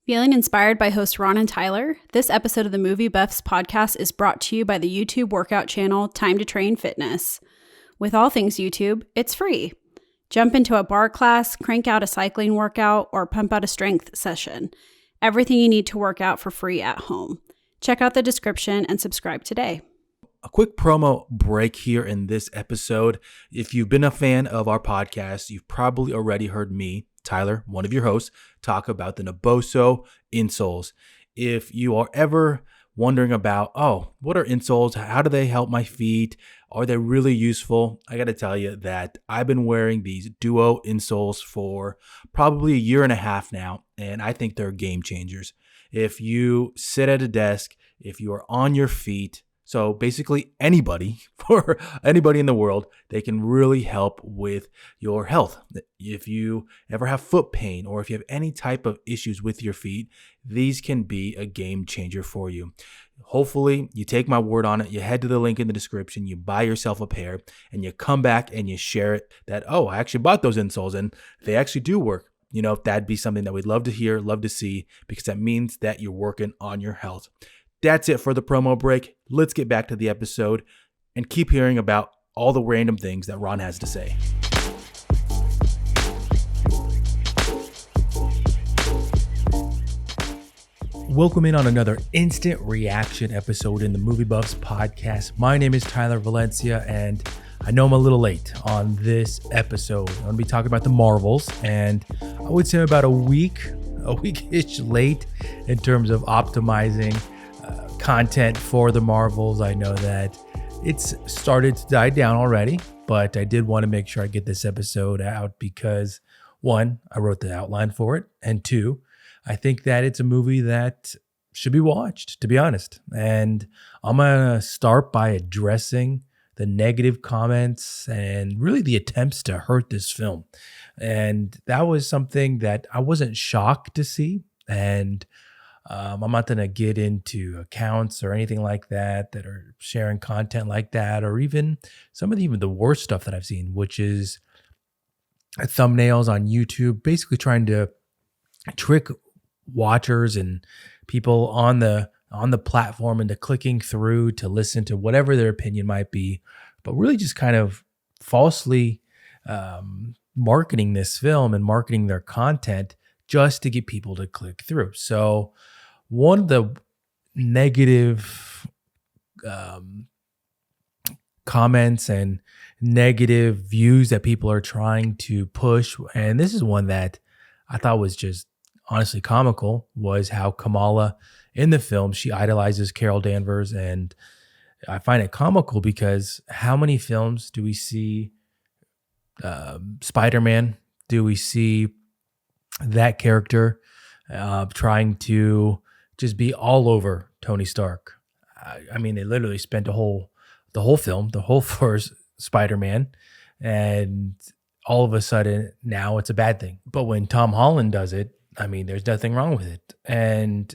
Feeling inspired by hosts Ron and Tyler? This episode of the MovieBuffs Podcast is brought to you by the YouTube workout channel Time to Train Fitness. With all things YouTube, it's free. Jump into a bar class, crank out a cycling workout, or pump out a strength session. Everything you need to work out for free at home. Check out the description and subscribe today. A quick promo break here in this episode. If you've been a fan of our podcast, you've probably already heard me, Tyler, one of your hosts, talk about the Naboso insoles. If you are ever wondering about, what are insoles? How do they help my feet? Are they really useful? I got to tell you that I've been wearing these Duo insoles for probably a year and a half now, and I think they're game changers. If you sit at a desk, if you are on your feet, so basically anybody, for anybody in the world, they can really help with your health. If you ever have foot pain or if you have any type of issues with your feet, these can be a game changer for you. Hopefully you take my word on it. You head to the link in the description, you buy yourself a pair, and you come back and you share it that, I actually bought those insoles and they actually do work. You know, that'd be something that we'd love to hear, love to see, because that means that you're working on your health. That's it for the promo break. Let's get back to the episode and keep hearing about all the random things that Ron has to say. Welcome in on another instant reaction episode in the MovieBuffs Podcast. My name is Tyler Valencia, and I know I'm a little late on this episode. I'm going to be talking about the Marvels, and I would say about a week-ish late in terms of optimizing content for the Marvels. I know that it's started to die down already, but I did want to make sure I get this episode out because, one, I wrote the outline for it, and two, I think that it's a movie that should be watched, to be honest. And I'm going to start by addressing the negative comments and really the attempts to hurt this film. And that was something that I wasn't shocked to see. And I'm not going to get into accounts or anything like that are sharing content like that, or even some of the worst stuff that I've seen, which is thumbnails on YouTube, basically trying to trick watchers and people on the platform into clicking through to listen to whatever their opinion might be, but really just kind of falsely marketing this film and marketing their content just to get people to click through. So one of the negative comments and negative views that people are trying to push, and this is one that I thought was just honestly comical, was how Kamala in the film, she idolizes Carol Danvers. And I find it comical because how many films do we see Spider-Man? Do we see that character trying to just be all over Tony Stark? I mean, they literally spent the whole film, the whole first Spider-Man, and all of a sudden now it's a bad thing. But when Tom Holland does it, I mean, there's nothing wrong with it. And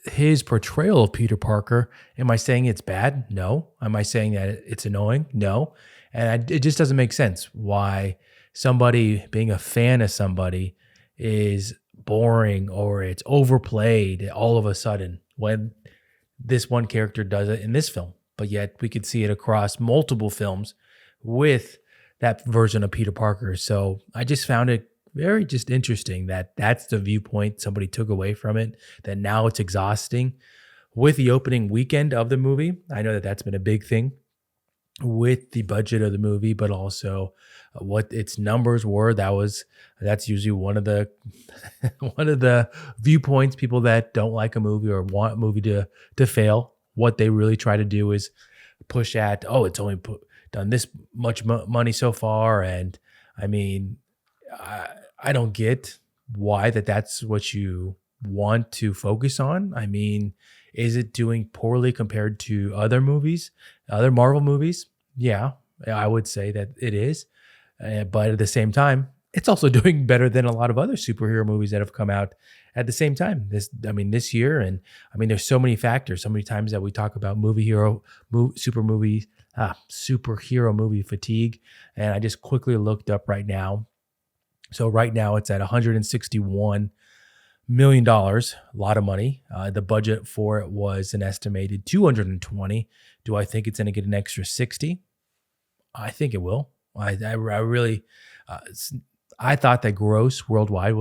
his portrayal of Peter Parker, am I saying it's bad? No. Am I saying that it's annoying? No. And it just doesn't make sense why somebody being a fan of somebody is boring or it's overplayed all of a sudden when this one character does it in this film. But yet we could see it across multiple films with that version of Peter Parker. So I just found it very just interesting that that's the viewpoint somebody took away from it, that now it's exhausting. With the opening weekend of the movie, I know that that's been a big thing with the budget of the movie, but also what its numbers were. That's usually one of the viewpoints. People that don't like a movie or want a movie to fail, what they really try to do is push at, it's only done this much money so far. And I mean, I don't get why that's what you want to focus on. I mean, is it doing poorly compared to other movies, other Marvel movies? Yeah, I would say that it is. But at the same time, it's also doing better than a lot of other superhero movies that have come out at the same time this year. And I mean, there's so many factors, so many times that we talk about superhero movie fatigue. And I just quickly looked up right now. So right now it's at 161 million, a lot of money. The budget for it was an estimated 220. Do I think it's going to get an extra 60? I think it will. I really, I thought that gross worldwide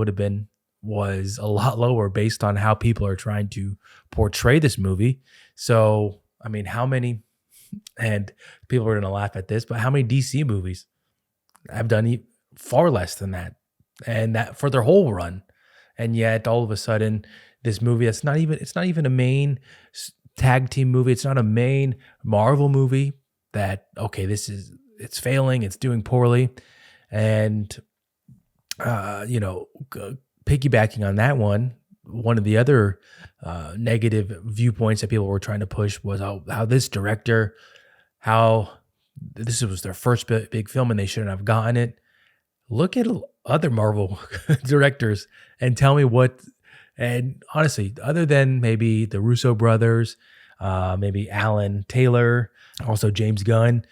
was a lot lower based on how people are trying to portray this movie. So, I mean, how many, and people are going to laugh at this, but how many DC movies have done far less than that, and that for their whole run? And yet all of a sudden this movie it's not even a main tag team movie. It's not a main Marvel movie that, okay, it's failing, it's doing poorly. And, piggybacking on that one of the other negative viewpoints that people were trying to push was how this director, how this was their first big film and they shouldn't have gotten it. Look at other Marvel directors and tell me what, and honestly, other than maybe the Russo brothers, maybe Alan Taylor, also James Gunn,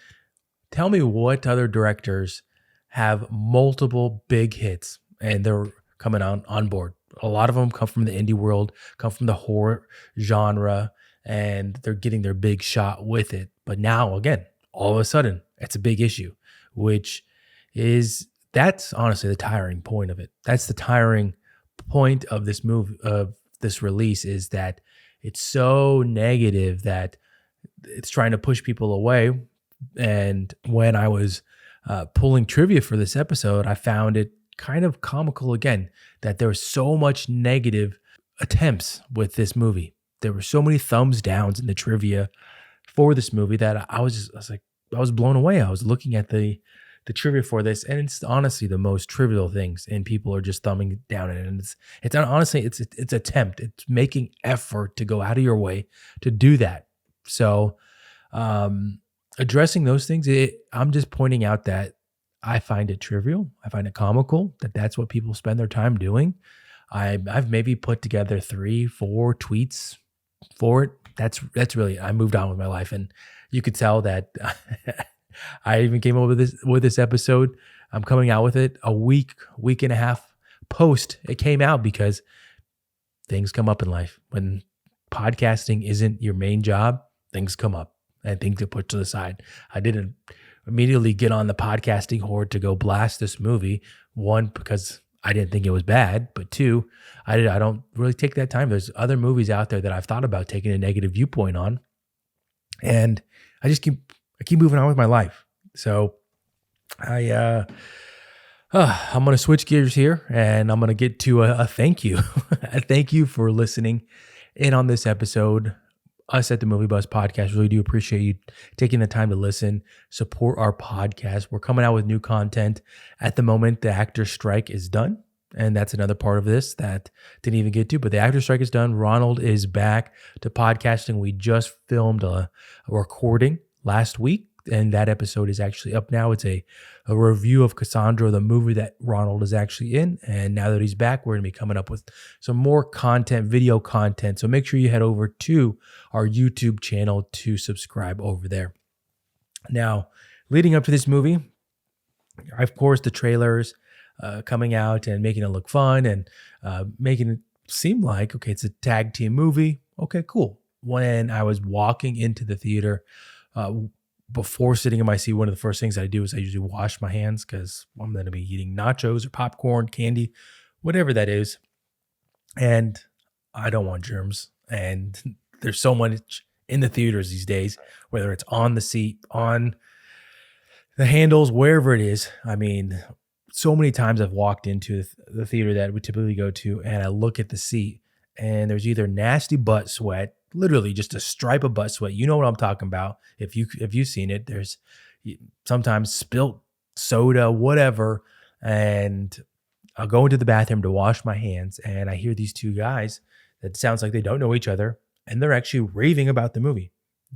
tell me what other directors have multiple big hits and they're coming on board. A lot of them come from the indie world, come from the horror genre, and they're getting their big shot with it. But now, again, all of a sudden, it's a big issue, that's honestly the tiring point of it. That's the tiring point of this movie, of this release, is that it's so negative that it's trying to push people away. And when I was pulling trivia for this episode, I found it kind of comical again that there was so much negative attempts with this movie. There were so many thumbs downs in the trivia for this movie that I was blown away. I was looking at the trivia for this, and it's honestly the most trivial things, and people are just thumbing down at it. And it's honestly, it's attempt. It's making effort to go out of your way to do that. So, addressing those things, I'm just pointing out that I find it trivial. I find it comical that that's what people spend their time doing. I've maybe put together 3-4 tweets for it. That's really, I moved on with my life, and you could tell that. I even came up with this episode. I'm coming out with it a week and a half post it came out, because things come up in life. When podcasting isn't your main job, things come up and things get put to the side. I didn't immediately get on the podcasting horde to go blast this movie. One, because I didn't think it was bad, but two, I don't really take that time. There's other movies out there that I've thought about taking a negative viewpoint on, and I keep moving on with my life. So I'm going to switch gears here, and I'm going to get to a thank you. A thank you for listening in on this episode. Us at the MovieBuffs Podcast really do appreciate you taking the time to listen, support our podcast. We're coming out with new content. At the moment, the actor strike is done, and that's another part of this that didn't even get to, but the actor strike is done. Ronald is back to podcasting. We just filmed a recording last week, and that episode is actually up now. It's a review of Cassandra, the movie that Ronald is actually in. And now that he's back, we're going to be coming up with some more content, video content. So make sure you head over to our YouTube channel to subscribe over there. Now, leading up to this movie, of course, the trailers coming out and making it look fun and making it seem like, okay, it's a tag team movie. Okay, cool. When I was walking into the theater, before sitting in my seat, one of the first things I do is I usually wash my hands, because I'm going to be eating nachos or popcorn, candy, whatever that is. And I don't want germs. And there's so much in the theaters these days, whether it's on the seat, on the handles, wherever it is. I mean, so many times I've walked into the theater that we typically go to, and I look at the seat, and there's either nasty butt sweat, literally just a stripe of butt sweat. You know what I'm talking about. If you've seen it, there's sometimes spilt soda, whatever. And I'll go into the bathroom to wash my hands, and I hear these two guys that sounds like they don't know each other, and they're actually raving about the movie.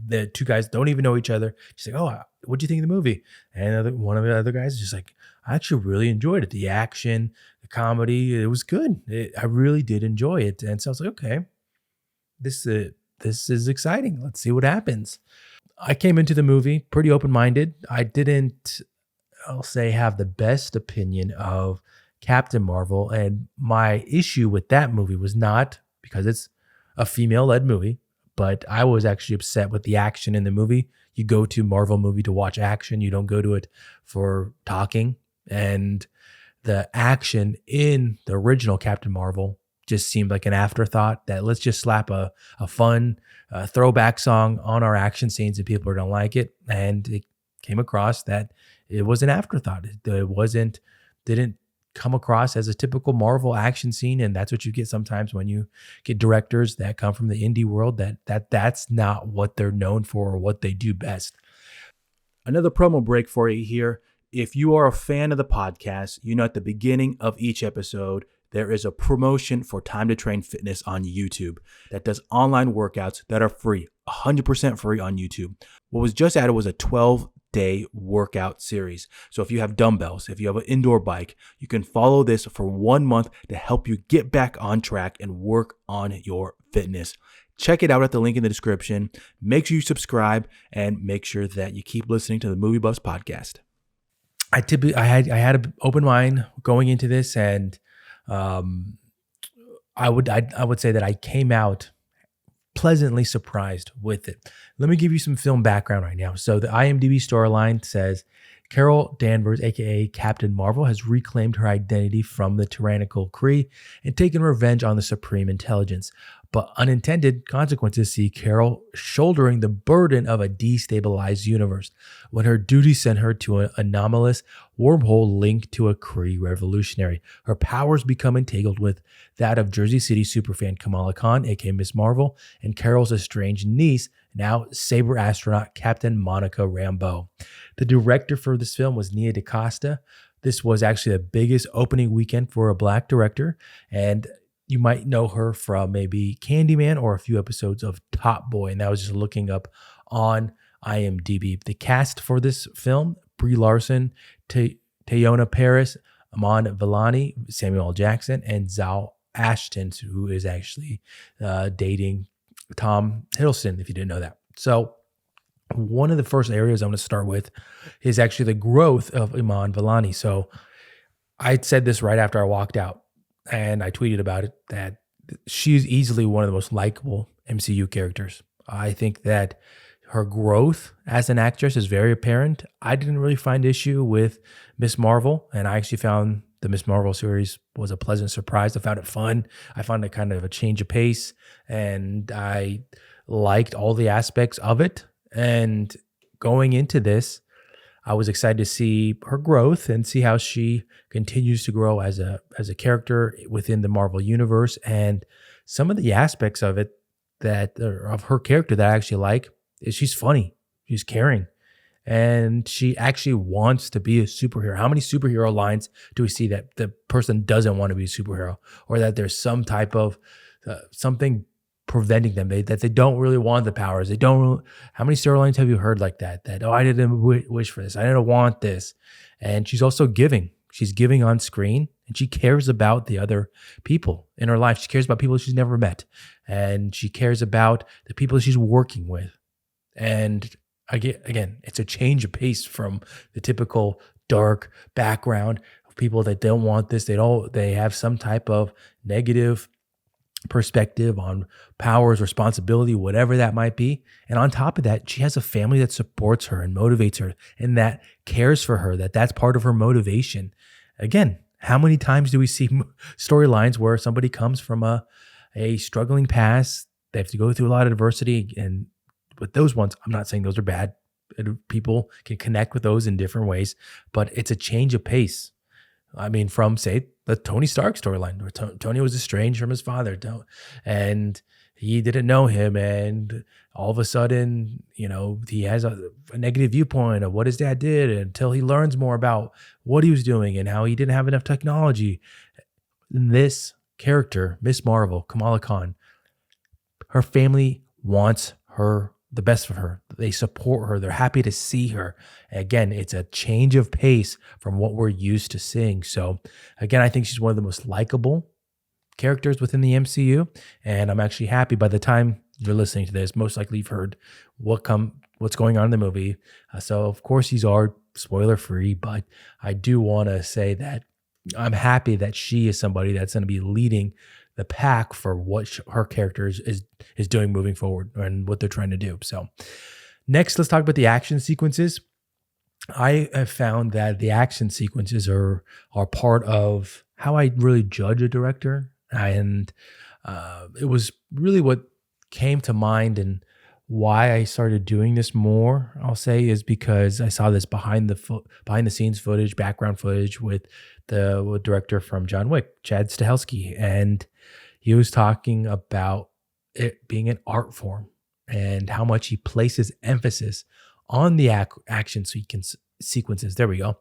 The two guys don't even know each other. She's like, "Oh, what'd you think of the movie?" And one of the other guys is just like, "I actually really enjoyed it. The action, the comedy, it was good. I really did enjoy it." And so I was like, okay, this is exciting. Let's see what happens. I came into the movie pretty open-minded. I didn't, I'll say, have the best opinion of Captain Marvel. And my issue with that movie was not because it's a female-led movie, but I was actually upset with the action in the movie. You go to Marvel movie to watch action. You don't go to it for talking. And the action in the original Captain Marvel just seemed like an afterthought, that let's just slap a fun throwback song on our action scenes and people are going to like it. And it came across that it was an afterthought. It didn't come across as a typical Marvel action scene. And that's what you get sometimes when you get directors that come from the indie world, that's not what they're known for or what they do best. Another promo break for you here. If you are a fan of the podcast, you know at the beginning of each episode, there is a promotion for Time to Train Fitness on YouTube that does online workouts that are free, 100% free on YouTube. What was just added was a 12-day workout series. So if you have dumbbells, if you have an indoor bike, you can follow this for 1 month to help you get back on track and work on your fitness. Check it out at the link in the description. Make sure you subscribe and make sure that you keep listening to the MovieBuffs Podcast. I had an open mind going into this, and I would say that I came out pleasantly surprised with it. Let me give you some film background right now. So the IMDb storyline says Carol Danvers, aka Captain Marvel, has reclaimed her identity from the tyrannical Kree and taken revenge on the Supreme Intelligence. But unintended consequences see Carol shouldering the burden of a destabilized universe when her duty sent her to an anomalous wormhole linked to a Kree revolutionary. Her powers become entangled with that of Jersey City superfan Kamala Khan, aka Miss Marvel, and Carol's estranged niece, now Saber astronaut Captain Monica Rambeau. The director for this film was Nia DaCosta. This was actually the biggest opening weekend for a Black director, and you might know her from maybe Candyman or a few episodes of Top Boy, and that was just looking up on IMDb. The cast for this film: Brie Larson, Teyonah Parris, Iman Vellani, Samuel L. Jackson, and Zal Ashton, who is actually dating Tom Hiddleston, if you didn't know that. So one of the first areas I'm going to start with is actually the growth of Iman Vellani. So I said this right after I walked out, and I tweeted about it, that she's easily one of the most likable MCU characters. I think that her growth as an actress is very apparent. I didn't really find issue with Miss Marvel, and I actually found the Miss Marvel series was a pleasant surprise. I found it fun. I found it kind of a change of pace, and I liked all the aspects of it. And going into this, I was excited to see her growth and see how she continues to grow as a character within the Marvel universe. And some of the aspects of it of her character that I actually like is she's funny, she's caring, and she actually wants to be a superhero. How many superhero lines do we see that the person doesn't want to be a superhero, or that there's some type of something preventing them, that they don't really want the powers? How many storylines have you heard like that? Oh, I didn't wish for this, I didn't want this. And she's also giving. She's giving on screen, and she cares about the other people in her life. She cares about people she's never met, and she cares about the people she's working with. And again, it's a change of pace from the typical dark background of people that don't want this. They have some type of negative perspective on powers, responsibility, whatever that might be. And on top of that, she has a family that supports her and motivates her and that cares for her, that's part of her motivation. Again, how many times do we see storylines where somebody comes from a struggling past, they have to go through a lot of adversity, and with those ones, I'm not saying those are bad. People can connect with those in different ways, but it's a change of pace. I mean, from, say, the Tony Stark storyline, where Tony was estranged from his father, and he didn't know him, and all of a sudden, he has a negative viewpoint of what his dad did until he learns more about what he was doing and how he didn't have enough technology. And this character, Miss Marvel, Kamala Khan, her family wants her the best for her. They support her. They're happy to see her. Again, it's a change of pace from what we're used to seeing. So again, I think she's one of the most likable characters within the MCU. And I'm actually happy by the time you're listening to this, most likely you've heard what's going on in the movie. So of course these are spoiler free, but I do want to say that I'm happy that she is somebody that's going to be leading the pack for what her character is doing moving forward and what they're trying to do. So next, let's talk about the action sequences. I have found that the action sequences are part of how I really judge a director. And it was really what came to mind, and why I started doing this more, I'll say, is because I saw this behind the scenes footage, background footage with the director from John Wick, Chad Stahelski, and he was talking about it being an art form and how much he places emphasis on the action sequences. There we go.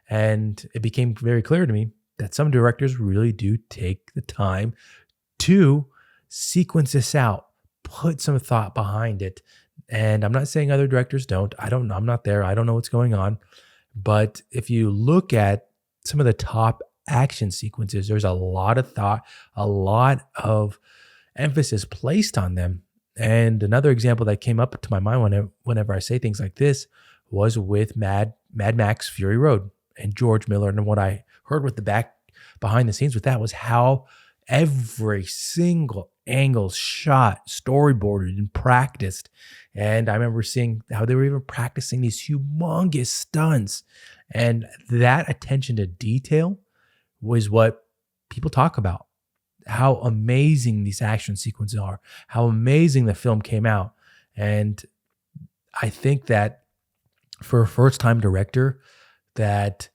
And it became very clear to me that some directors really do take the time to sequence this out, put some thought behind it. And I'm not saying other directors don't. I'm not there. I don't know what's going on. But if you look at some of the top action sequences, there's a lot of thought, a lot of emphasis placed on them. And another example that came up to my mind whenever I say things like this was with Mad Max Fury Road and George Miller. And what I heard with behind the scenes with that was how every single angle shot, storyboarded, and practiced. And I remember seeing how they were even practicing these humongous stunts. And that attention to detail was what people talk about. How amazing these action sequences are, how amazing the film came out. And I think that for a first-time director that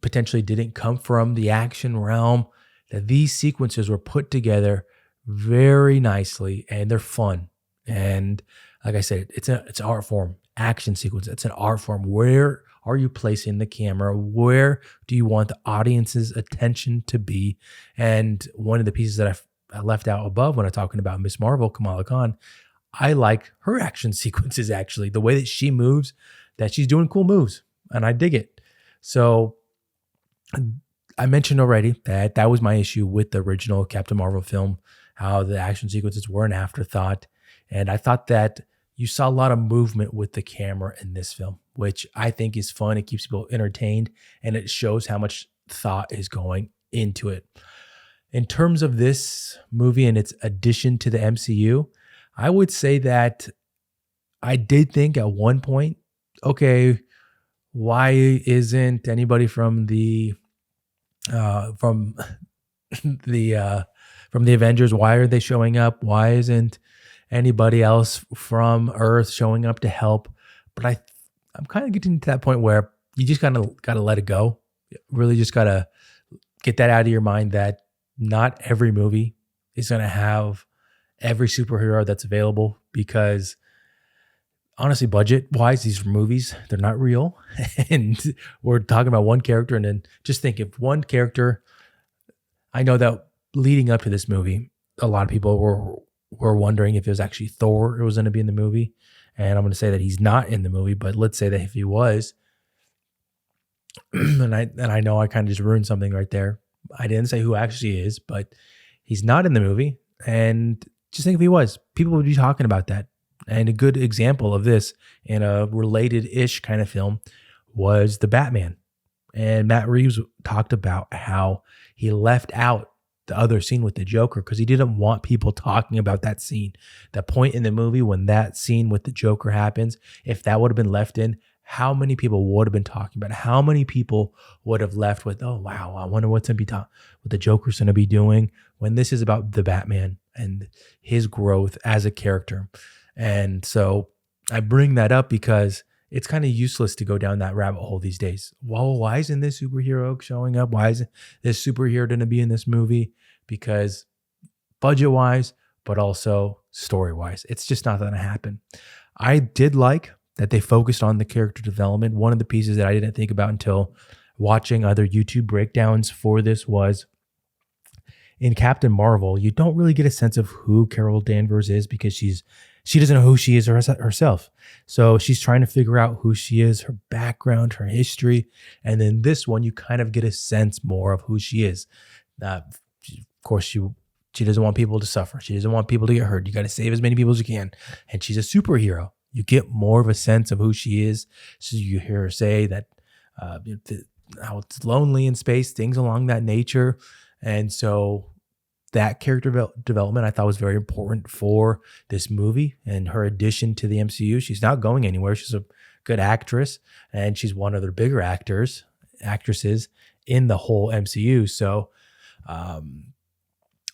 potentially didn't come from the action realm, that these sequences were put together very nicely, and they're fun. And like I said, it's an art form. Action sequence, it's an art form. Where are you placing the camera? Where do you want the audience's attention to be? And one of the pieces that I left out above when I'm talking about Miss Marvel, Kamala Khan, I like her action sequences, actually. The way that she moves, that she's doing cool moves, and I dig it. So I mentioned already that was my issue with the original Captain Marvel film, how the action sequences were an afterthought. And I thought that you saw a lot of movement with the camera in this film, which I think is fun. It keeps people entertained, and it shows how much thought is going into it. In terms of this movie and its addition to the MCU, I would say that I did think at one point, okay, why isn't anybody from the Avengers, why are they showing up? Why isn't anybody else from Earth showing up to help? But I'm kind of getting to that point where you just kind of got to let it go. Really just got to get that out of your mind that not every movie is going to have every superhero that's available, because honestly, budget-wise, these movies, they're not real. And we're talking about one character, and then just think if one character, I know that leading up to this movie, a lot of people were wondering if it was actually Thor who was going to be in the movie. And I'm going to say that he's not in the movie, but let's say that if he was, and I know I kind of just ruined something right there. I didn't say who actually is, but he's not in the movie. And just think if he was, people would be talking about that. And a good example of this in a related-ish kind of film was The Batman. And Matt Reeves talked about how he left out the other scene with the Joker because he didn't want people talking about that scene. The point in the movie when that scene with the Joker happens, if that would have been left in, how many people would have been talking about it? How many people would have left with, oh, wow, I wonder what the Joker's going to be doing, when this is about the Batman and his growth as a character. And so I bring that up because it's kind of useless to go down that rabbit hole these days. Well, why isn't this superhero showing up? Why isn't this superhero going to be in this movie? Because budget-wise, but also story-wise, it's just not going to happen. I did like that they focused on the character development. One of the pieces that I didn't think about until watching other YouTube breakdowns for this was in Captain Marvel, you don't really get a sense of who Carol Danvers is because she doesn't know who she is herself. So she's trying to figure out who she is, her background, her history. And then this one, you kind of get a sense more of who she is. Of course, she doesn't want people to suffer. She doesn't want people to get hurt. You got to save as many people as you can. And she's a superhero. You get more of a sense of who she is. So you hear her say that how it's lonely in space, things along that nature. And so that character development I thought was very important for this movie and her addition to the MCU. She's not going anywhere. She's a good actress, and she's one of the bigger actresses in the whole MCU. So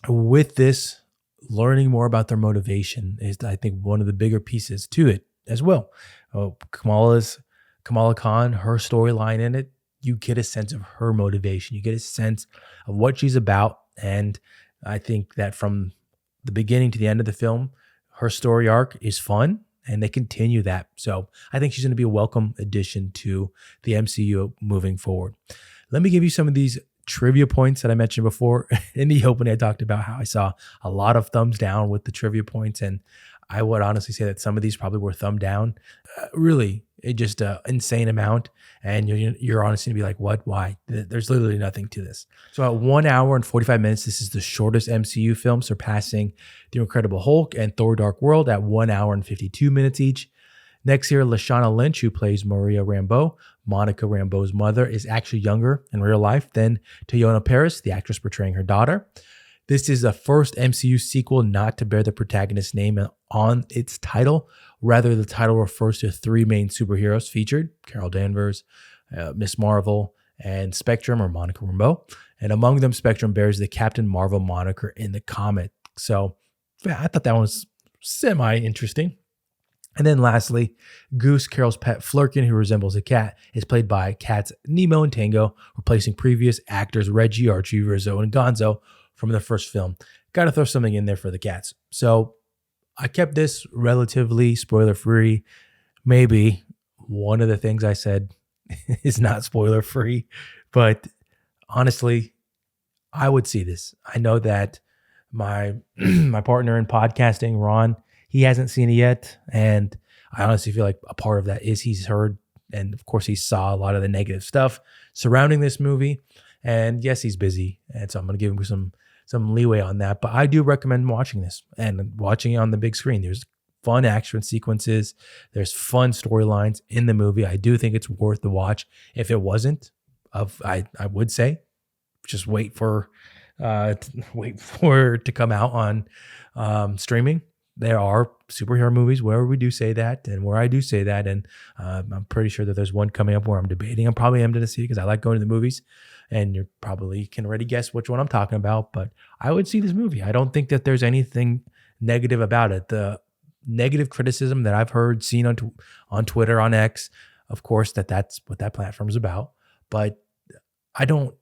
with this, learning more about their motivation is, I think, one of the bigger pieces to it as well. Kamala Khan, her storyline in it, you get a sense of her motivation. You get a sense of what she's about. And I think that from the beginning to the end of the film, her story arc is fun, and they continue that. So I think she's going to be a welcome addition to the MCU moving forward. Let me give you some of these trivia points that I mentioned before. In the opening, I talked about how I saw a lot of thumbs down with the trivia points, and I would honestly say that some of these probably were thumb down. Really, it just an insane amount, and you're honestly gonna be like, what? Why? There's literally nothing to this. So at 1 hour and 45 minutes, this is the shortest MCU film, surpassing The Incredible Hulk and Thor: Dark World at 1 hour and 52 minutes each. Next here, Lashana Lynch, who plays Maria Rambeau, Monica Rambeau's mother, is actually younger in real life than Teyonah Parris, the actress portraying her daughter. This is the first MCU sequel not to bear the protagonist's name on its title. Rather, the title refers to three main superheroes featured: Carol Danvers, Miss Marvel, and Spectrum, or Monica Rambeau. And among them, Spectrum bears the Captain Marvel moniker in the comic. So yeah, I thought that was semi-interesting. And then lastly, Goose, Carol's pet Flurkin, who resembles a cat, is played by cats Nemo and Tango, replacing previous actors Reggie, Archie, Rizzo, and Gonzo from the first film. Got to throw something in there for the cats. So I kept this relatively spoiler-free. Maybe one of the things I said is not spoiler-free, but honestly, I would see this. I know that my partner in podcasting, Ron, he hasn't seen it yet, and I honestly feel like a part of that is he's heard, and of course he saw a lot of the negative stuff surrounding this movie. And yes, he's busy, and so I'm going to give him some leeway on that. But I do recommend watching this and watching it on the big screen. There's fun action sequences. There's fun storylines in the movie. I do think it's worth the watch. If it wasn't, I would say just wait for it to come out on streaming. There are superhero movies where we do say that and where I do say that. And I'm pretty sure that there's one coming up where I'm debating. I probably am going to see it because I like going to the movies. And you probably can already guess which one I'm talking about. But I would see this movie. I don't think that there's anything negative about it. The negative criticism that I've heard, seen on Twitter, on X, of course, that's what that platform is about. But I don't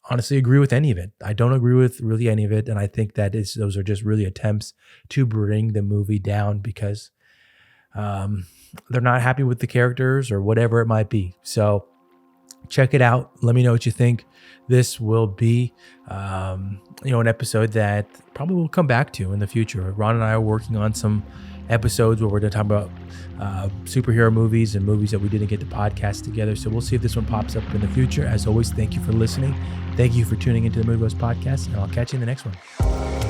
honestly agree with any of it. I don't agree with really any of it. And I think that those are just really attempts to bring the movie down because they're not happy with the characters or whatever it might be. So check it out. Let me know what you think. This will be, an episode that probably we'll come back to in the future. Ron and I are working on some episodes where we're going to talk about superhero movies and movies that we didn't get to podcast together. So we'll see if this one pops up in the future. As always, thank you for listening. Thank you for tuning into the MovieBuffs Podcast, and I'll catch you in the next one.